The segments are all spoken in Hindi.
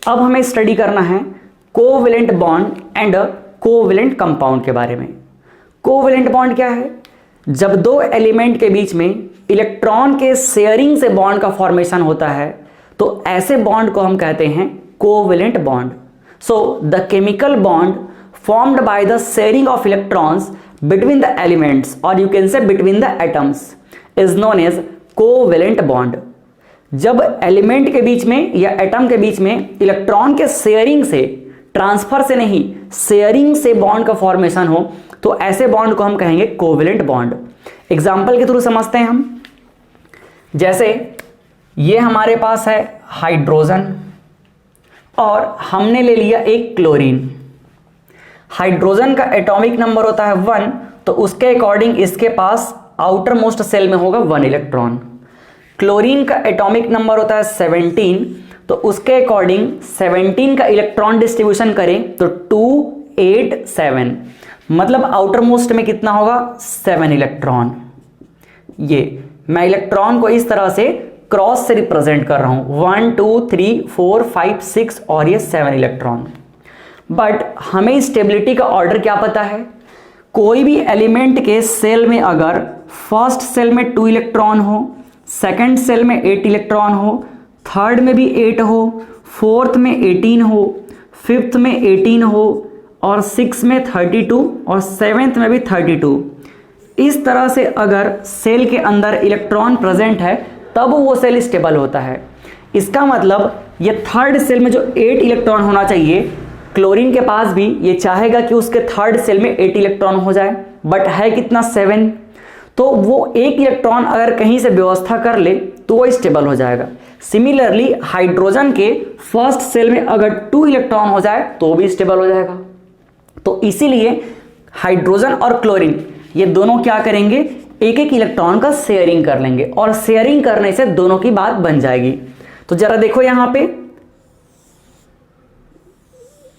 अब हमें स्टडी करना है covalent bond and covalent compound के बारे में। कोवेलेंट बॉन्ड क्या है? जब दो एलिमेंट के बीच में इलेक्ट्रॉन के शेयरिंग से बॉन्ड का फॉर्मेशन होता है तो ऐसे बॉन्ड को हम कहते हैं covalent bond. So the chemical bond formed by the sharing of electrons between the elements or you can say between the atoms is known as covalent bond। जब एलिमेंट के बीच में या एटम के बीच में इलेक्ट्रॉन के शेयरिंग से, ट्रांसफर से नहीं, शेयरिंग से बॉन्ड का फॉर्मेशन हो तो ऐसे बॉन्ड को हम कहेंगे कोवेलेंट बॉन्ड। एग्जांपल के थ्रू समझते हैं हम। जैसे ये हमारे पास है हाइड्रोजन और हमने ले लिया एक क्लोरीन। हाइड्रोजन का एटॉमिक नंबर होता है 1, तो उसके अकॉर्डिंग इसके पास आउटर मोस्ट सेल में होगा 1 इलेक्ट्रॉन। क्लोरीन का एटॉमिक नंबर होता है 17, तो उसके अकॉर्डिंग 17 का इलेक्ट्रॉन डिस्ट्रीब्यूशन करें तो 2 8 7, मतलब आउटर मोस्ट में कितना होगा 7 इलेक्ट्रॉन। ये मैं इलेक्ट्रॉन को इस तरह से क्रॉस से रिप्रेजेंट कर रहा हूं 1 2 3 4 5 6 और ये 7 इलेक्ट्रॉन। बट हमें स्टेबिलिटी का ऑर्डर क्या पता है? कोई भी एलिमेंट के सेल में अगर फर्स्ट सेल में 2 इलेक्ट्रॉन हो, सेकंड सेल में 8 इलेक्ट्रॉन हो, थर्ड में भी 8 हो, फोर्थ में 18 हो, फिफ्थ में 18 हो और 6 में 32 और 7th में भी 32, इस तरह से अगर सेल के अंदर इलेक्ट्रॉन प्रेजेंट है तब वो सेल स्टेबल होता है। इसका मतलब ये थर्ड सेल में जो 8 इलेक्ट्रॉन होना चाहिए, क्लोरीन के पास भी ये चाहेगा कि उसके थर्ड सेल में 8 इलेक्ट्रॉन हो जाए, बट है कितना 7, तो वो 1 इलेक्ट्रॉन अगर कहीं से व्यवस्था कर ले तो वो स्टेबल हो जाएगा। सिमिलरली हाइड्रोजन के फर्स्ट सेल में अगर 2 इलेक्ट्रॉन हो जाए तो भी स्टेबल हो जाएगा। तो इसीलिए हाइड्रोजन और क्लोरीन ये दोनों क्या करेंगे, एक एक इलेक्ट्रॉन का शेयरिंग कर लेंगे और शेयरिंग करने से दोनों की बात बन जाएगी। तो जरा देखो यहां पे,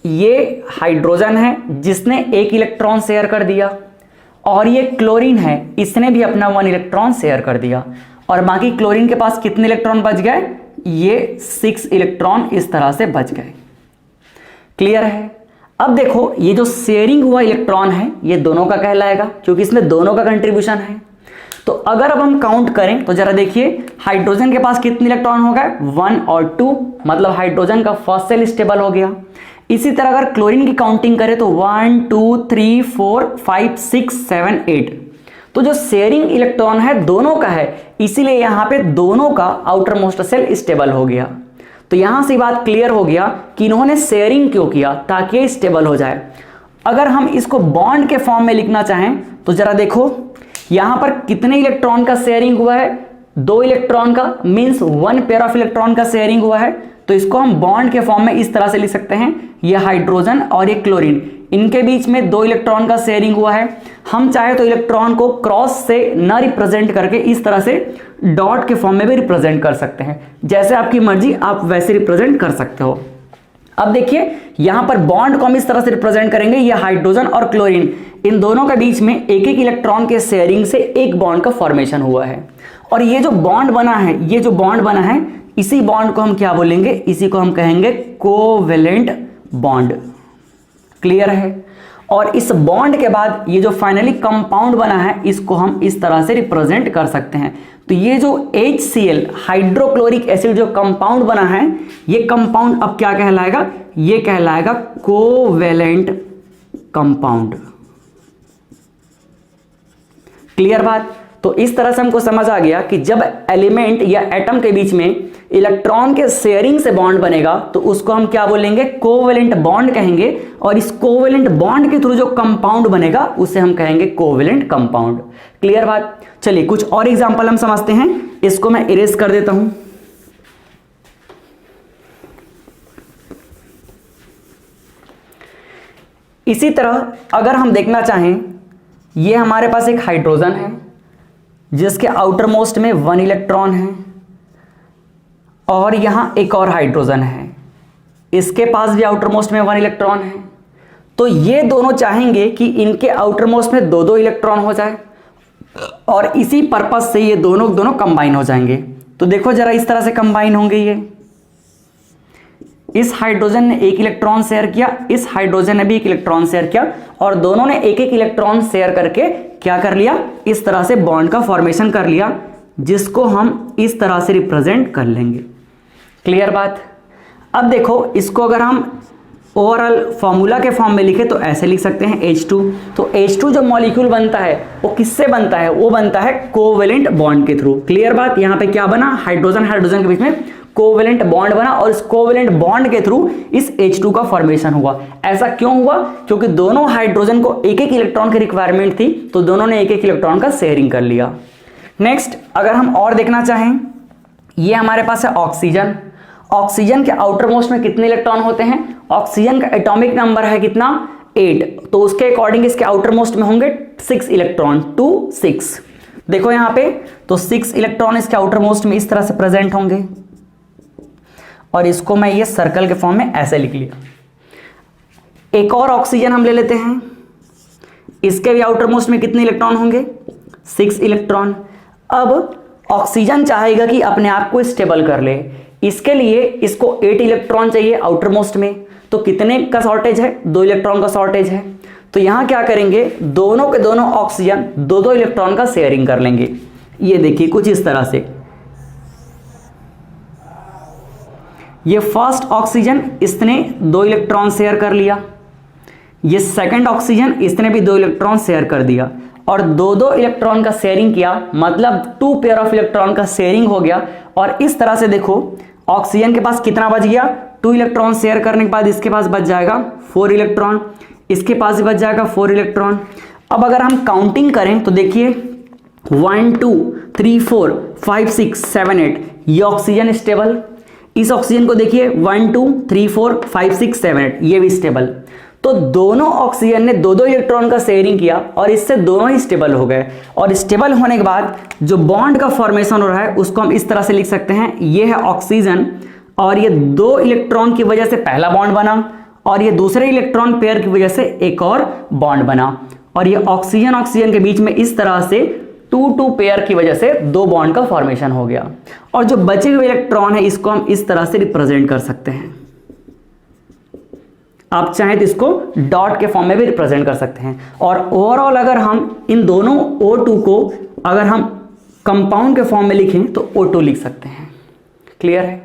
ये हाइड्रोजन है जिसने 1 इलेक्ट्रॉन शेयर कर दिया और ये क्लोरीन है, इसने भी अपना 1 इलेक्ट्रॉन शेयर कर दिया और बाकी क्लोरीन के पास कितने इलेक्ट्रॉन बच गए? ये 6 इलेक्ट्रॉन इस तरह से बच गए। क्लियर है? अब देखो ये जो शेयरिंग हुआ इलेक्ट्रॉन है ये दोनों का कहलाएगा क्योंकि इसमें दोनों का कंट्रीब्यूशन है। तो अगर अब हम काउंट करें तो जरा देखिए हाइड्रोजन के पास कितने इलेक्ट्रॉन हो गए? 1 और 2, मतलब हाइड्रोजन का फर्स्ट सेल स्टेबल हो गया। इसी तरह अगर क्लोरीन की काउंटिंग करें तो 1 2 3 4 5 6 7 8, तो जो शेयरिंग इलेक्ट्रॉन है दोनों का है, इसीलिए यहां पे दोनों का आउटर मोस्ट सेल स्टेबल हो गया। तो यहां से बात क्लियर हो गया कि इन्होंने शेयरिंग क्यों किया, ताकि ये स्टेबल हो जाए। अगर हम इसको बॉन्ड के फॉर्म में लिखना चाहें तो जरा देखो यहां पर कितने इलेक्ट्रॉन का शेयरिंग हुआ है? 2 इलेक्ट्रॉन का, मीन्स 1 पेयर ऑफ इलेक्ट्रॉन का शेयरिंग हुआ है। तो इसको हम बॉन्ड के फॉर्म में इस तरह से लिख सकते हैं, ये हाइड्रोजन और ये क्लोरीन, इनके बीच में 2 इलेक्ट्रॉन का शेयरिंग हुआ है। हम चाहे तो इलेक्ट्रॉन को क्रॉस से न रिप्रेजेंट करके इस तरह से डॉट के फॉर्म में भी रिप्रेजेंट कर सकते हैं, जैसे आपकी मर्जी आप वैसे रिप्रेजेंट कर सकते हो। अब देखिए यहां पर बॉन्ड को हम इस तरह से रिप्रेजेंट करेंगे, ये हाइड्रोजन और क्लोरीन, इन दोनों के बीच में एक एक इलेक्ट्रॉन के शेयरिंग से एक बॉन्ड का फॉर्मेशन हुआ है। और ये जो बॉन्ड बना है, ये जो बॉन्ड बना है, इसी बॉन्ड को हम क्या बोलेंगे? इसी को हम कहेंगे कोवेलेंट बॉन्ड। क्लियर है? और इस बॉन्ड के बाद ये जो फाइनली कंपाउंड बना है इसको हम इस तरह से रिप्रेजेंट कर सकते हैं। तो ये जो HCl हाइड्रोक्लोरिक एसिड जो कंपाउंड बना है, ये कंपाउंड अब क्या कहलाएगा? ये कहलाएगा कोवेलेंट कंपाउंड। क्लियर बात? तो इस तरह से हमको समझ आ गया कि जब एलिमेंट या एटम के बीच में इलेक्ट्रॉन के शेयरिंग से बॉन्ड बनेगा तो उसको हम क्या बोलेंगे? कोवेलेंट बॉन्ड कहेंगे। और इस कोवेलेंट बॉन्ड के थ्रू जो कंपाउंड बनेगा उसे हम कहेंगे कोवेलेंट कंपाउंड। क्लियर बात? चलिए कुछ और एग्जांपल हम समझते हैं। इसको मैं इरेज कर देता हूं। इसी तरह अगर हम देखना चाहें, ये हमारे पास एक हाइड्रोजन है जिसके आउटर मोस्ट में 1 इलेक्ट्रॉन है और यहां एक और हाइड्रोजन है, इसके पास भी आउटर मोस्ट में 1 इलेक्ट्रॉन है। तो ये दोनों चाहेंगे कि इनके आउटर मोस्ट में 2-2 इलेक्ट्रॉन हो जाए और इसी पर्पज से ये दोनों कंबाइन हो जाएंगे। तो देखो जरा इस तरह से कंबाइन होंगे, इस हाइड्रोजन ने एक इलेक्ट्रॉन शेयर किया, इस हाइड्रोजन ने भी एक इलेक्ट्रॉन शेयर किया और दोनों ने एक एक इलेक्ट्रॉन शेयर करके क्या कर लिया, इस तरह से बॉन्ड का फॉर्मेशन कर लिया, जिसको हम इस तरह से रिप्रेजेंट कर लेंगे। क्लियर बात। अब देखो इसको अगर हम ओवरऑल फॉर्मूला के फॉर्म में लिखे तो ऐसे लिख सकते हैं H2। तो H2 जो मॉलिक्यूल बनता है वो किससे बनता है, वो बनता है कोवेलेंट बॉन्ड के थ्रू। क्लियर बात। यहाँ पे क्या बना, हाइड्रोजन हाइड्रोजन के बीच में कोवेलेंट बॉन्ड बना और इस कोवेलेंट बॉन्ड के थ्रू इस H2 का फॉर्मेशन हुआ। ऐसा क्यों हुआ, क्योंकि दोनों हाइड्रोजन को एक एक इलेक्ट्रॉन की रिक्वायरमेंट थी, तो दोनों ने एक एक इलेक्ट्रॉन का शेयरिंग कर लिया। नेक्स्ट अगर हम और देखना चाहें, ये हमारे पास है ऑक्सीजन। ऑक्सीजन के आउटर मोस्ट में कितने इलेक्ट्रॉन होते हैं, ऑक्सीजन का एटॉमिक नंबर है कितना, 8, तो उसके अकॉर्डिंग इसके आउटर मोस्ट में होंगे 6 इलेक्ट्रॉन, 2 6। देखो यहां पे तो 6 इलेक्ट्रॉन इसके आउटर मोस्ट में इस तरह से प्रेजेंट होंगे और इसको मैं ये सर्कल के फॉर्म में ऐसे लिख लिया। एक और ऑक्सीजन हम ले लेते हैं, इसके भी आउटर मोस्ट में कितने इलेक्ट्रॉन होंगे, 6 इलेक्ट्रॉन। अब ऑक्सीजन चाहेगा कि अपने आप को स्टेबल कर ले, इसके लिए इसको 8 इलेक्ट्रॉन चाहिए आउटर मोस्ट में, तो कितने का शॉर्टेज है, 2 इलेक्ट्रॉन का शॉर्टेज है। तो यहां क्या करेंगे, दोनों के दोनों ऑक्सीजन 2-2 इलेक्ट्रॉन का शेयरिंग कर लेंगे। ये देखिए कुछ इस तरह से, ये फर्स्ट ऑक्सीजन इसने 2 इलेक्ट्रॉन शेयर कर लिया, ये सेकंड ऑक्सीजन इसने भी 2 इलेक्ट्रॉन शेयर कर दिया और 2-2 इलेक्ट्रॉन का शेयरिंग किया, मतलब 2 पेयर ऑफ इलेक्ट्रॉन का शेयरिंग हो गया। और इस तरह से देखो ऑक्सीजन के पास कितना बच गया, 2 इलेक्ट्रॉन शेयर करने के बाद इसके पास बच जाएगा 4 इलेक्ट्रॉन, इसके पास भी बच जाएगा 4 इलेक्ट्रॉन। अब अगर हम काउंटिंग करें तो देखिए 1 2 3 4 5 6 7 8, ये ऑक्सीजन स्टेबल। इस ऑक्सीजन को देखिए 1 2 3 4 5 6 7 8, ये भी स्टेबल। तो दोनों ऑक्सीजन ने 2-2 इलेक्ट्रॉन का शेयरिंग किया और इससे दोनों ही स्टेबल हो गए। और स्टेबल होने के बाद जो बॉन्ड का फॉर्मेशन हो रहा है उसको हम इस तरह से लिख सकते हैं, ये है ऑक्सीजन और ये 2 इलेक्ट्रॉन की वजह से पहला बॉन्ड बना और ये दूसरे इलेक्ट्रॉन पेयर की वजह से एक और बॉन्ड बना और ये ऑक्सीजन ऑक्सीजन के बीच में इस तरह से 2-2 पेयर की वजह से 2 बॉन्ड का फॉर्मेशन हो गया। और जो बचे हुए इलेक्ट्रॉन है इसको हम इस तरह से रिप्रेजेंट कर सकते हैं, आप चाहें तो इसको डॉट के फॉर्म में भी रिप्रेजेंट कर सकते हैं। और ओवरऑल अगर हम इन दोनों O2 को अगर हम कंपाउंड के फॉर्म में लिखें तो O2 लिख सकते हैं। क्लियर है।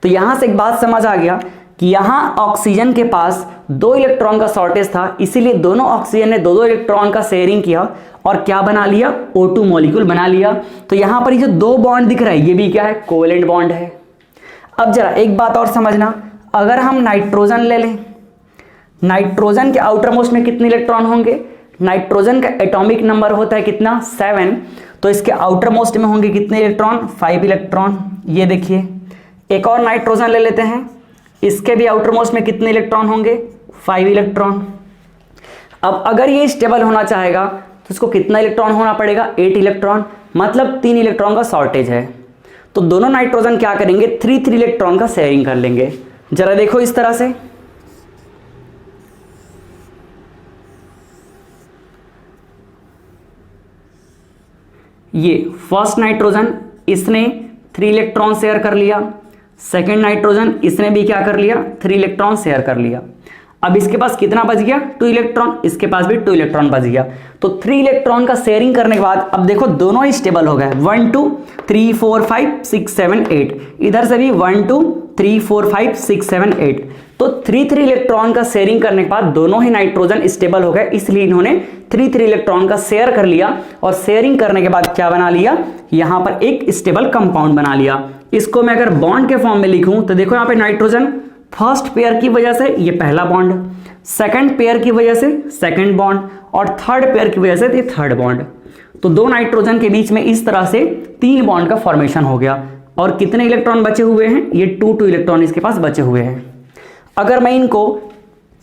तो यहां से एक बात समझ आ गया कि यहां ऑक्सीजन के पास 2 इलेक्ट्रॉन का शॉर्टेज था, इसीलिए दोनों ऑक्सीजन ने 2-2 इलेक्ट्रॉन का शेयरिंग किया और क्या बना लिया, O2 मॉलिक्यूल बना लिया। तो यहां पर ये जो 2 बॉन्ड दिख रहा है ये भी क्या है, कोवेलेंट बॉन्ड है। अब जरा एक बात और समझना, अगर हम नाइट्रोजन ले लें, नाइट्रोजन के आउटर मोस्ट में कितने इलेक्ट्रॉन होंगे, नाइट्रोजन का एटॉमिक नंबर होता है कितना, 7, तो इसके आउटर मोस्ट में होंगे कितने इलेक्ट्रॉन, 5 इलेक्ट्रॉन। ये देखिए एक और नाइट्रोजन ले लेते हैं, इसके भी आउटर मोस्ट में कितने इलेक्ट्रॉन होंगे, 5 इलेक्ट्रॉन। अब अगर ये स्टेबल होना चाहेगा तो इसको कितना इलेक्ट्रॉन होना पड़ेगा, 8 इलेक्ट्रॉन, मतलब 3 इलेक्ट्रॉन का शॉर्टेज है। तो दोनों नाइट्रोजन क्या करेंगे, 3-3 इलेक्ट्रॉन का शेयरिंग कर लेंगे। जरा देखो इस तरह से, ये फर्स्ट नाइट्रोजन इसने 3 इलेक्ट्रॉन शेयर कर लिया, सेकंड नाइट्रोजन इसने भी क्या कर लिया, 3 इलेक्ट्रॉन शेयर कर लिया। अब इसके पास कितना बच गया, 2 इलेक्ट्रॉन, इसके पास भी 2 इलेक्ट्रॉन बच गया। तो 3 इलेक्ट्रॉन का शेयरिंग करने के बाद अब देखो दोनों ही स्टेबल हो गए, 1 2 3 4 5 6 7 8, इधर से भी 1 2 3 4 5 6 7 8। तो 3-3 इलेक्ट्रॉन का शेयरिंग करने के बाद दोनों ही नाइट्रोजन स्टेबल हो गए, इसलिए इन्होंने 3-3 इलेक्ट्रॉन का शेयर कर लिया और शेयरिंग करने के बाद क्या बना लिया, यहां पर एक स्टेबल कंपाउंड बना लिया। इसको मैं अगर बॉन्ड के फॉर्म में लिखूं तो देखो यहां पे नाइट्रोजन फर्स्ट पेयर की वजह से ये पहला बॉन्ड, सेकंड पेयर की वजह से सेकंड बॉन्ड और थर्ड पेयर की वजह से ये थर्ड बॉन्ड। तो 2 नाइट्रोजन के बीच में इस तरह से 3 बॉन्ड का फॉर्मेशन हो गया। और कितने इलेक्ट्रॉन बचे हुए हैं, ये 2-2 इलेक्ट्रॉन इसके पास बचे हुए हैं। अगर मैं इनको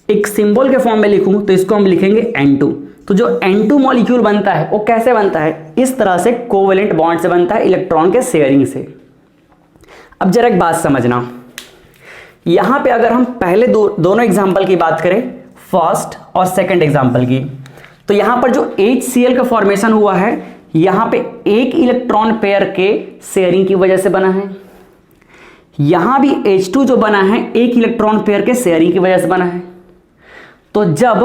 एक सिंबल के फॉर्म में लिखूं तो इसको हम लिखेंगे N2। तो जो N2 मॉलिक्यूल बनता है वो कैसे बनता है, इस तरह से कोवेलेंट बॉन्ड से बनता है, इलेक्ट्रॉन के शेयरिंग से। अब जरा एक बात समझना, यहां पे अगर हम पहले दोनों एग्जांपल की बात करें, फर्स्ट और सेकंड एग्जांपल की, तो यहां पर जो HCl का फॉर्मेशन हुआ है यहां पे 1 इलेक्ट्रॉन पेयर के शेयरिंग की वजह से बना है। यहां भी H2 जो बना है एक इलेक्ट्रॉन पेयर के शेयरिंग की वजह से बना है। तो जब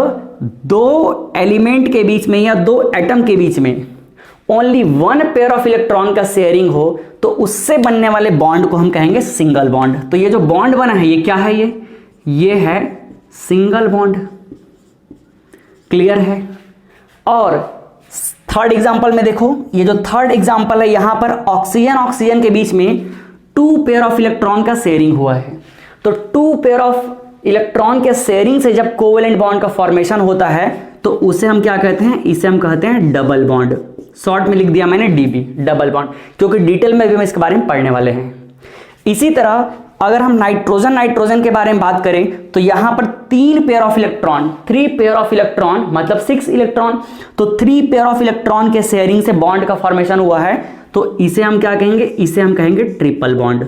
दो एलिमेंट के बीच में या दो एटम के बीच में only one pair of electron का शेयरिंग हो तो उससे बनने वाले बॉन्ड को हम कहेंगे सिंगल बॉन्ड। तो ये जो बॉन्ड बना है ये क्या है, ये है सिंगल बॉन्ड। क्लियर है। और थर्ड एग्जांपल में देखो, ये जो थर्ड एग्जांपल है यहां पर ऑक्सीजन ऑक्सीजन के बीच में टू पेयर ऑफ इलेक्ट्रॉन का शेयरिंग हुआ है। तो टू पेयर ऑफ इलेक्ट्रॉन के शेयरिंग से जब कोवेलेंट बॉन्ड का फॉर्मेशन होता है तो उसे हम क्या कहते हैं, इसे हम कहते हैं डबल बॉन्ड। शॉर्ट में लिख दिया मैंने डीबी, डबल बॉन्ड, क्योंकि डिटेल में भी हम इसके बारे में पढ़ने वाले हैं। इसी तरह अगर हम नाइट्रोजन के बारे में बात करें तो यहां पर तीन pair of electron, three pair of electron मतलब 6 इलेक्ट्रॉन, तो 3 पेयर ऑफ इलेक्ट्रॉन के शेयरिंग से बॉन्ड का फॉर्मेशन हुआ है। तो इसे हम क्या कहेंगे, इसे हम कहेंगे ट्रिपल बॉन्ड।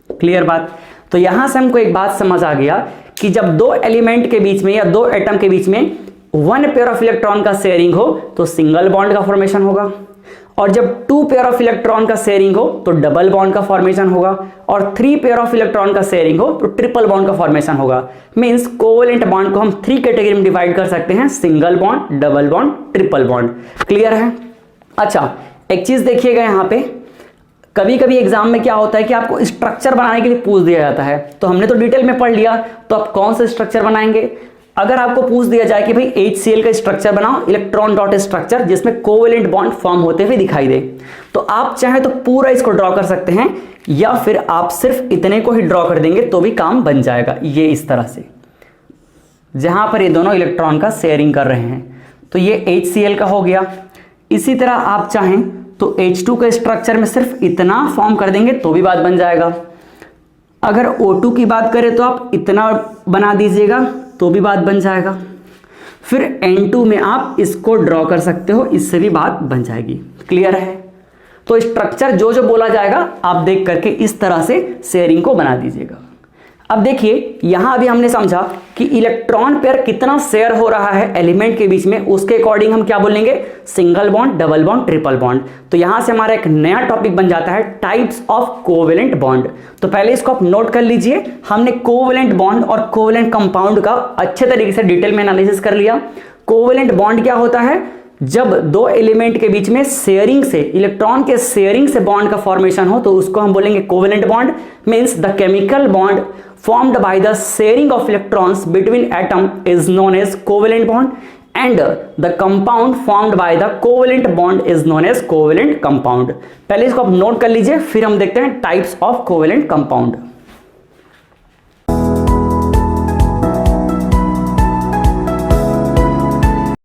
क्लियर बात। तो यहां से हमको एक बात समझ आ गया कि जब दो एलिमेंट के बीच में या दो एटम के बीच में वन पेयर ऑफ इलेक्ट्रॉन का शेयरिंग हो तो सिंगल बॉन्ड का फॉर्मेशन होगा, और जब टू पेयर ऑफ इलेक्ट्रॉन का शेयरिंग हो तो डबल बॉन्ड का फॉर्मेशन होगा, और 3 पेयर ऑफ इलेक्ट्रॉन का शेयरिंग हो तो ट्रिपल बॉन्ड का फॉर्मेशन होगा। मींस कोवेलेंट बॉन्ड को हम 3 कैटेगरी में डिवाइड कर सकते हैं, single bond, double bond, triple bond. Clear है। अच्छा, एक चीज देखिएगा यहां पे, कभी कभी एग्जाम में क्या होता है कि आपको स्ट्रक्चर बनाने के लिए पूछ दिया जाता है। तो हमने तो डिटेल में पढ़ लिया, तो आप कौन सा स्ट्रक्चर बनाएंगे। अगर आपको पूछ दिया जाए कि भाई HCl का स्ट्रक्चर बनाओ, इलेक्ट्रॉन डॉट स्ट्रक्चर जिसमें कोवेलेंट बॉन्ड फॉर्म होते हुए दिखाई दे, तो आप चाहे तो पूरा इसको ड्रॉ कर सकते हैं, या फिर आप सिर्फ इतने को ही ड्रॉ कर देंगे तो भी काम बन जाएगा। ये इस तरह से, जहां पर ये दोनों इलेक्ट्रॉन का शेयरिंग कर रहे हैं, तो ये HCl का हो गया। इसी तरह आप चाहें तो H2 के स्ट्रक्चर में सिर्फ इतना फॉर्म कर देंगे तो भी बात बन जाएगा। अगर O2 की बात करें तो आप इतना बना दीजिएगा तो भी बात बन जाएगा। फिर N2 में आप इसको ड्रॉ कर सकते हो, इससे भी बात बन जाएगी। क्लियर है। तो स्ट्रक्चर जो जो बोला जाएगा आप देख करके इस तरह से शेयरिंग को बना दीजिएगा। अब देखिए यहां भी हमने समझा कि इलेक्ट्रॉन पेयर कितना शेयर हो रहा है एलिमेंट के बीच में, उसके अकॉर्डिंग हम क्या बोलेंगे, single bond, double bond, triple bond. तो यहां से हमारा एक नया टॉपिक बन जाता है टाइप्स ऑफ कोवेलेंट बॉन्ड। तो पहले इसको आप नोट कर लीजिए, हमने कोवेलेंट बॉन्ड और कोवेलेंट कंपाउंड का अच्छे तरीके से डिटेल में एनालिसिस कर लिया। कोवेलेंट बॉन्ड क्या होता है, जब दो एलिमेंट के बीच में शेयरिंग से, इलेक्ट्रॉन के शेयरिंग से बॉन्ड का फॉर्मेशन हो तो उसको हम बोलेंगे covalent bond. Means the chemical bond formed by the sharing of electrons between atom is known as covalent bond, and the compound formed by the covalent bond is known as covalent compound। पहले इसको आप नोट कर लीजिए, फिर हम देखते हैं टाइप्स ऑफ कोवेलेंट कंपाउंड।